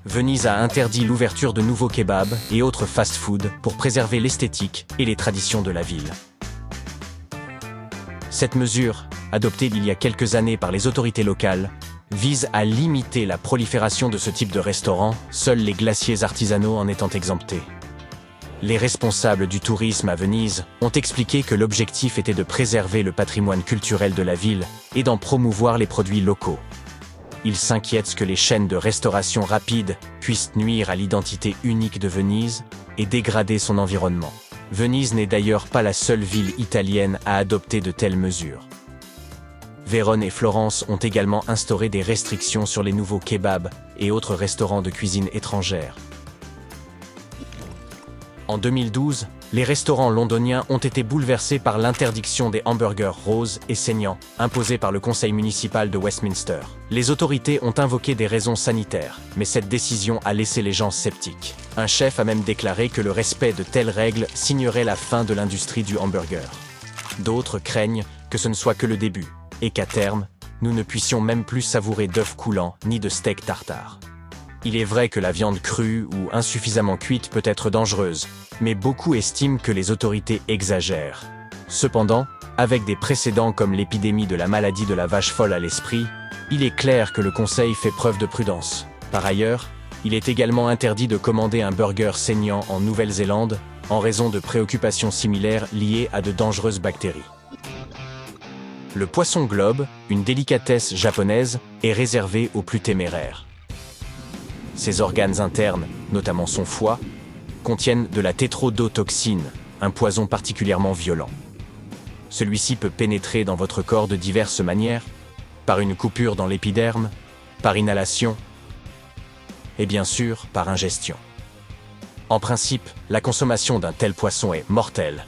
Venise a interdit l'ouverture de nouveaux kebabs et autres fast-food pour préserver l'esthétique et les traditions de la ville. Cette mesure, adoptée il y a quelques années par les autorités locales, vise à limiter la prolifération de ce type de restaurant, seuls les glaciers artisanaux en étant exemptés. Les responsables du tourisme à Venise ont expliqué que l'objectif était de préserver le patrimoine culturel de la ville et d'en promouvoir les produits locaux. Ils s'inquiètent que les chaînes de restauration rapide puissent nuire à l'identité unique de Venise et dégrader son environnement. Venise n'est d'ailleurs pas la seule ville italienne à adopter de telles mesures. Vérone et Florence ont également instauré des restrictions sur les nouveaux kebabs et autres restaurants de cuisine étrangère. En 2012, les restaurants londoniens ont été bouleversés par l'interdiction des hamburgers roses et saignants, imposée par le conseil municipal de Westminster. Les autorités ont invoqué des raisons sanitaires, mais cette décision a laissé les gens sceptiques. Un chef a même déclaré que le respect de telles règles signerait la fin de l'industrie du hamburger. D'autres craignent que ce ne soit que le début, et qu'à terme, nous ne puissions même plus savourer d'œufs coulants ni de steak tartare. Il est vrai que la viande crue ou insuffisamment cuite peut être dangereuse, mais beaucoup estiment que les autorités exagèrent. Cependant, avec des précédents comme l'épidémie de la maladie de la vache folle à l'esprit, il est clair que le Conseil fait preuve de prudence. Par ailleurs, il est également interdit de commander un burger saignant en Nouvelle-Zélande en raison de préoccupations similaires liées à de dangereuses bactéries. Le poisson globe, une délicatesse japonaise, est réservé aux plus téméraires. Ses organes internes, notamment son foie, contiennent de la tétrodotoxine, un poison particulièrement violent. Celui-ci peut pénétrer dans votre corps de diverses manières, par une coupure dans l'épiderme, par inhalation et bien sûr par ingestion. En principe, la consommation d'un tel poisson est mortelle.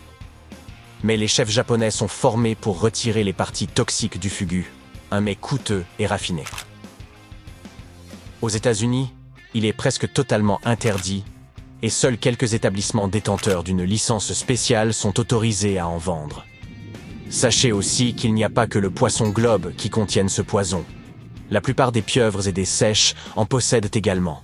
Mais les chefs japonais sont formés pour retirer les parties toxiques du fugu, un mets coûteux et raffiné. Aux États-Unis, il est presque totalement interdit et seuls quelques établissements détenteurs d'une licence spéciale sont autorisés à en vendre. Sachez aussi qu'il n'y a pas que le poisson globe qui contienne ce poison. La plupart des pieuvres et des seiches en possèdent également.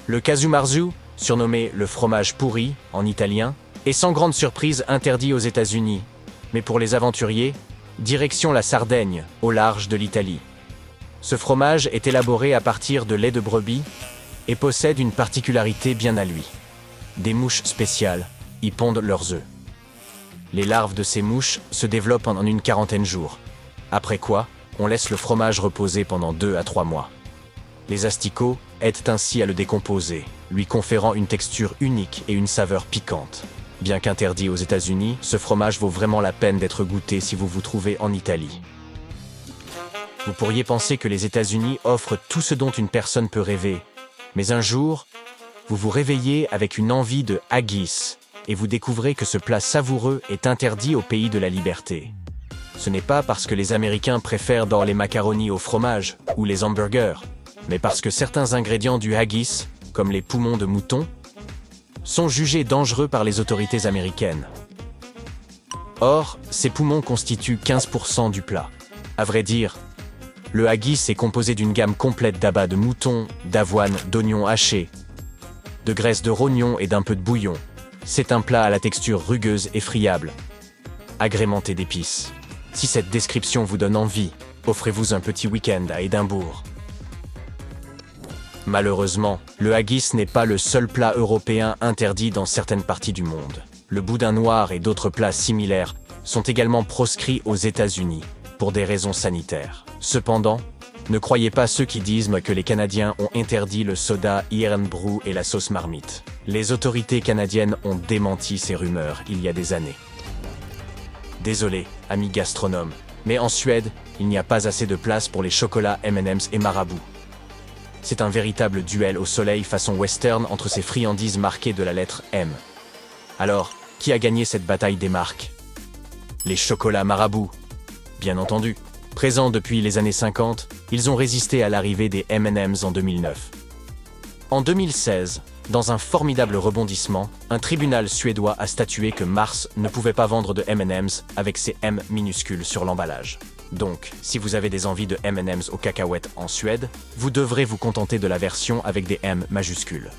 Le casumarzu, surnommé le fromage pourri en italien, est sans grande surprise interdit aux États-Unis, mais pour les aventuriers, direction la Sardaigne, au large de l'Italie. Ce fromage est élaboré à partir de lait de brebis et possède une particularité bien à lui. Des mouches spéciales y pondent leurs œufs. Les larves de ces mouches se développent en une quarantaine de jours, après quoi on laisse le fromage reposer pendant 2 à 3 mois. Les asticots aident ainsi à le décomposer, lui conférant une texture unique et une saveur piquante. Bien qu'interdit aux États-Unis, ce fromage vaut vraiment la peine d'être goûté si vous vous trouvez en Italie. Vous pourriez penser que les États-Unis offrent tout ce dont une personne peut rêver, mais un jour, vous vous réveillez avec une envie de haggis et vous découvrez que ce plat savoureux est interdit au pays de la liberté. Ce n'est pas parce que les Américains préfèrent les macaronis au fromage ou les hamburgers, mais parce que certains ingrédients du haggis, comme les poumons de mouton, sont jugés dangereux par les autorités américaines. Or, ces poumons constituent 15% du plat. À vrai dire, le haggis est composé d'une gamme complète d'abats de mouton, d'avoine, d'oignons hachés, de graisse de rognon et d'un peu de bouillon. C'est un plat à la texture rugueuse et friable, agrémenté d'épices. Si cette description vous donne envie, offrez-vous un petit week-end à Édimbourg. Malheureusement, le haggis n'est pas le seul plat européen interdit dans certaines parties du monde. Le boudin noir et d'autres plats similaires sont également proscrits aux États-Unis, pour des raisons sanitaires. Cependant, ne croyez pas ceux qui disent que les Canadiens ont interdit le soda Irn-Bru et la sauce marmite. Les autorités canadiennes ont démenti ces rumeurs il y a des années. Désolé, amis gastronomes, mais en Suède, il n'y a pas assez de place pour les chocolats M&M's et Marabou. C'est un véritable duel au soleil façon western entre ces friandises marquées de la lettre M. Alors, qui a gagné cette bataille des marques? Les chocolats Marabou. Bien entendu. Présents depuis les années 50, ils ont résisté à l'arrivée des M&M's en 2009. En 2016, dans un formidable rebondissement, un tribunal suédois a statué que Mars ne pouvait pas vendre de M&M's avec ses M minuscules sur l'emballage. Donc, si vous avez des envies de M&M's aux cacahuètes en Suède, vous devrez vous contenter de la version avec des M majuscules.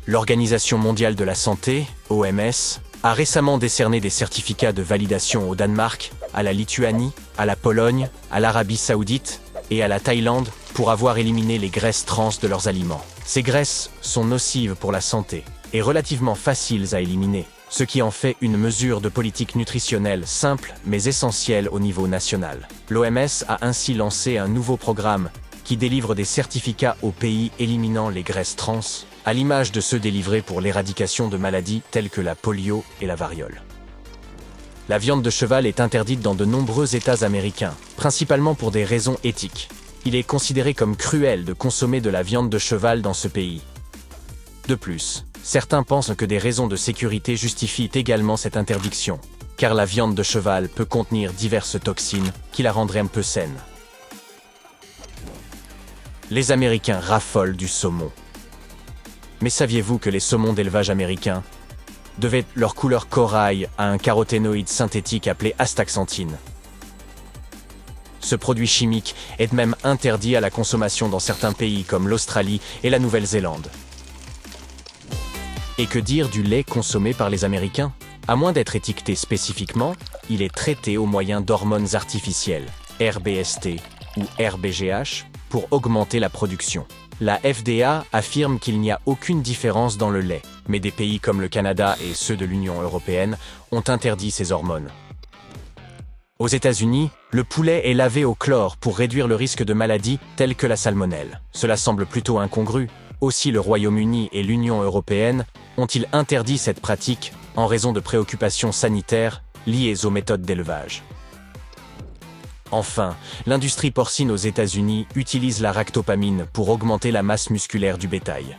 L'Organisation mondiale de la santé, OMS, a récemment décerné des certificats de validation au Danemark, à la Lituanie, à la Pologne, à l'Arabie Saoudite et à la Thaïlande pour avoir éliminé les graisses trans de leurs aliments. Ces graisses sont nocives pour la santé et relativement faciles à éliminer, ce qui en fait une mesure de politique nutritionnelle simple mais essentielle au niveau national. L'OMS a ainsi lancé un nouveau programme qui délivre des certificats aux pays éliminant les graisses trans, à l'image de ceux délivrés pour l'éradication de maladies telles que la polio et la variole. La viande de cheval est interdite dans de nombreux États américains, principalement pour des raisons éthiques. Il est considéré comme cruel de consommer de la viande de cheval dans ce pays. De plus, certains pensent que des raisons de sécurité justifient également cette interdiction, car la viande de cheval peut contenir diverses toxines qui la rendraient un peu saine. Les Américains raffolent du saumon. Mais saviez-vous que les saumons d'élevage américains devaient leur couleur corail à un caroténoïde synthétique appelé astaxanthine? Ce produit chimique est même interdit à la consommation dans certains pays comme l'Australie et la Nouvelle-Zélande. Et que dire du lait consommé par les Américains? À moins d'être étiqueté spécifiquement, il est traité au moyen d'hormones artificielles, RBST ou RBGH, pour augmenter la production. La FDA affirme qu'il n'y a aucune différence dans le lait, mais des pays comme le Canada et ceux de l'Union européenne ont interdit ces hormones. Aux États-Unis, le poulet est lavé au chlore pour réduire le risque de maladies telles que la salmonelle. Cela semble plutôt incongru. Aussi, le Royaume-Uni et l'Union européenne ont-ils interdit cette pratique en raison de préoccupations sanitaires liées aux méthodes d'élevage. Enfin, l'industrie porcine aux États-Unis utilise la ractopamine pour augmenter la masse musculaire du bétail.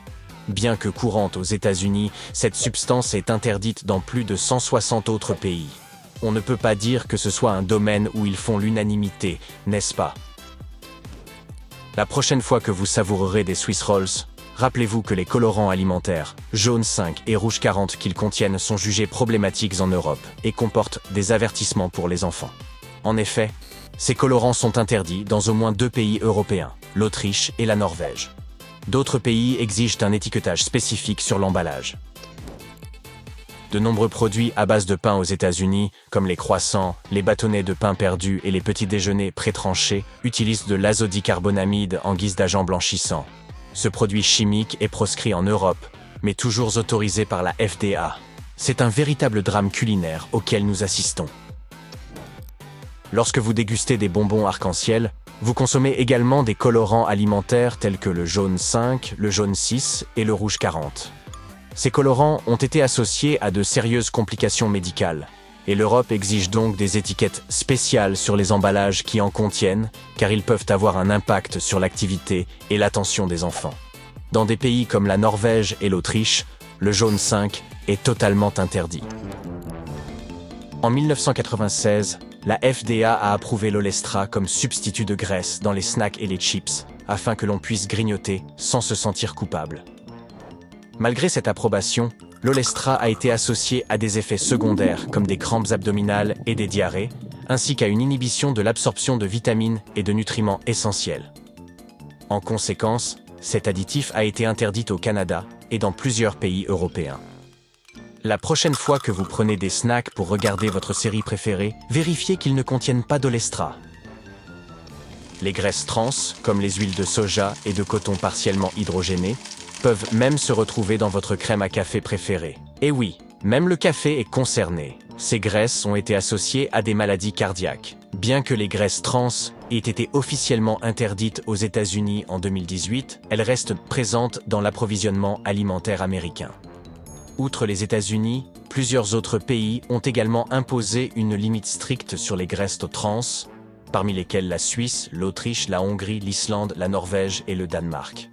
Bien que courante aux États-Unis, cette substance est interdite dans plus de 160 autres pays. On ne peut pas dire que ce soit un domaine où ils font l'unanimité, n'est-ce pas? La prochaine fois que vous savourerez des Swiss Rolls, rappelez-vous que les colorants alimentaires, jaune 5 et rouge 40 qu'ils contiennent sont jugés problématiques en Europe et comportent des avertissements pour les enfants. En effet, ces colorants sont interdits dans au moins 2 pays européens, l'Autriche et la Norvège. D'autres pays exigent un étiquetage spécifique sur l'emballage. De nombreux produits à base de pain aux États-Unis, comme les croissants, les bâtonnets de pain perdu et les petits déjeuners pré-tranchés, utilisent de l'azodicarbonamide en guise d'agent blanchissant. Ce produit chimique est proscrit en Europe, mais toujours autorisé par la FDA. C'est un véritable drame culinaire auquel nous assistons. Lorsque vous dégustez des bonbons arc-en-ciel, vous consommez également des colorants alimentaires tels que le jaune 5, le jaune 6 et le rouge 40. Ces colorants ont été associés à de sérieuses complications médicales, et l'Europe exige donc des étiquettes spéciales sur les emballages qui en contiennent, car ils peuvent avoir un impact sur l'activité et l'attention des enfants. Dans des pays comme la Norvège et l'Autriche, le jaune 5 est totalement interdit. En 1996, la FDA a approuvé l'Olestra comme substitut de graisse dans les snacks et les chips, afin que l'on puisse grignoter sans se sentir coupable. Malgré cette approbation, l'Olestra a été associé à des effets secondaires comme des crampes abdominales et des diarrhées, ainsi qu'à une inhibition de l'absorption de vitamines et de nutriments essentiels. En conséquence, cet additif a été interdit au Canada et dans plusieurs pays européens. La prochaine fois que vous prenez des snacks pour regarder votre série préférée, vérifiez qu'ils ne contiennent pas d'Olestra. Les graisses trans, comme les huiles de soja et de coton partiellement hydrogénées, peuvent même se retrouver dans votre crème à café préférée. Et oui, même le café est concerné. Ces graisses ont été associées à des maladies cardiaques. Bien que les graisses trans aient été officiellement interdites aux États-Unis en 2018, elles restent présentes dans l'approvisionnement alimentaire américain. Outre les États-Unis, plusieurs autres pays ont également imposé une limite stricte sur les graisses trans, parmi lesquelles la Suisse, l'Autriche, la Hongrie, l'Islande, la Norvège et le Danemark.